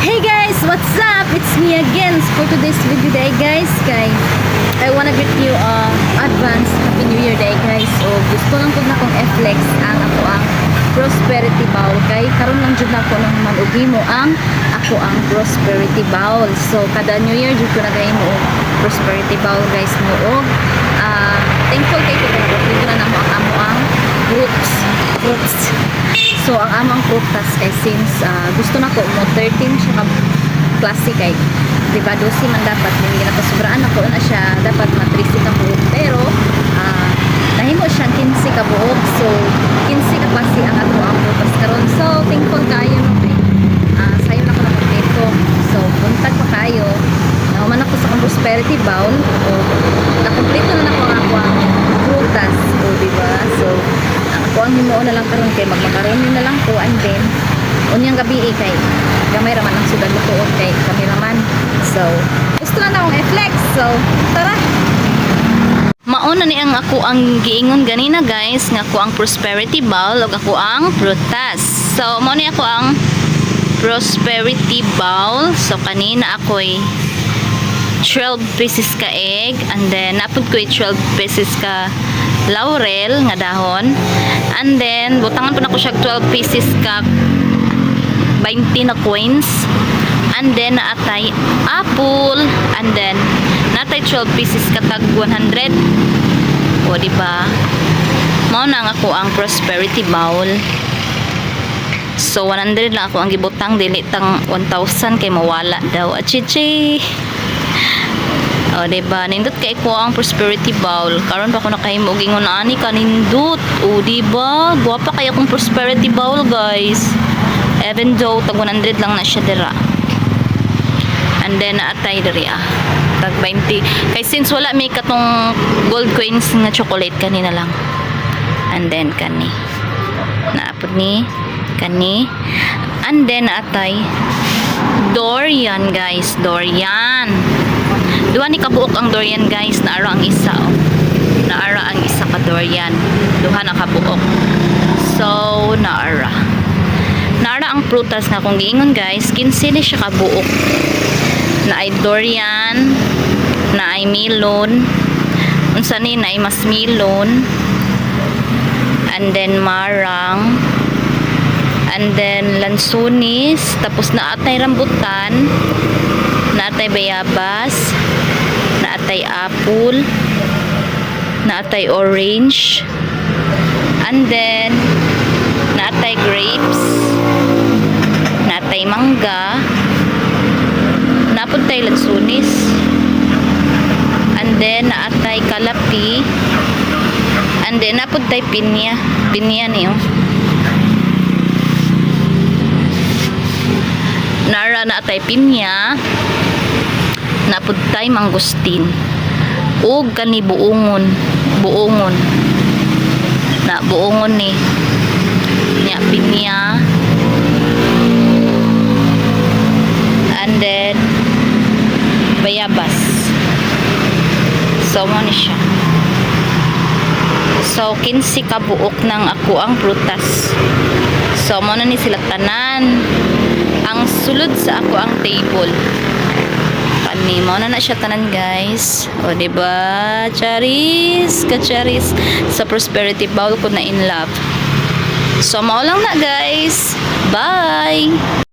Hey guys, what's up? It's me again for today's video day guys. I wanna greet you advance Happy New Year day guys. So gusto lang po na kong i-flex ang ako ang prosperity bowl kay karon lang jud nako nang manugi mo ang ako ang prosperity bowl. So kada New Year jud ko na gay mo prosperity bowl guys mo. Thankful kay ko na namo ang amo ang fruits. So ang amang prutas kay since gusto na ko mo 13 siya ka klase kay diba 12 man dapat hindi na pasubraan ako na siya dapat matrisi ka buok pero nahimo siyang 15 ka buok so 15 ka klase ang ato ang prutas karon so thankful kayo no kay sayo na ko na potato so buntag pa kayo naman ako sa prosperity bowl o nakompleto na ako ang ako ang prutas o diba so ako ang himuon na lang karon kay magmakaroni na lang ko and then unyang gabi kay gamay raman ang sudan lutuon kay kameraman so gusto na akong i-flex so tara mauna ni ang ako ang giingon ganina guys nga ako ang prosperity bowl ug ako ang prutas so mao ni ako ang prosperity bowl so kanina ako'y 12 pieces ka egg and then napud ko 12 pieces ka laurel nga dahon and then butangan po na ko siya 12 pieces ka 20 na coins and then naatay apple and then natay 12 pieces ka tag 100 o diba mao na nga ako ang prosperity bowl so 100 lang ako ang gibutang dili tang 1,000 kay mawala daw achichi. O diba, nindot kay ko ang prosperity bowl. Karon pa ko nakahimo og ingon ani kanindot. O diba, guwapa kay akong prosperity bowl, guys. Even though tag 100 lang na siya dira. And then naatay diri tag 20. Kay since wala may katong gold coins nga chocolate kanina lang. And then kani. Naapod ni kani. And then naatay durian, guys. Durian. Duha ni kabuok ang durian guys, naara ang isa naara ang isa ka durian, duha na kabuok so naara ang prutas na kung giingon guys 15 ni siya kabuok na ay durian na ay melon unsa ni na ay mas melon and then marang and then lansunis tapos naatay rambutan naatay bayabas naatay apple naatay orange and then naatay grapes naatay mangga napud tay lansunis and then naatay kalapi and then napud tay pinya niyo nara naatay pinya napud tay mangustin ug kani buongon na buongon ni nya pinya and then bayabas so mo ni siya so 15 ka buok ng ako ang prutas so mo na ni sila tanan ang sulod sa ako ang table pani mo na siya tanan guys o diba charis sa prosperity bowl ko na in love so mao lang na guys bye.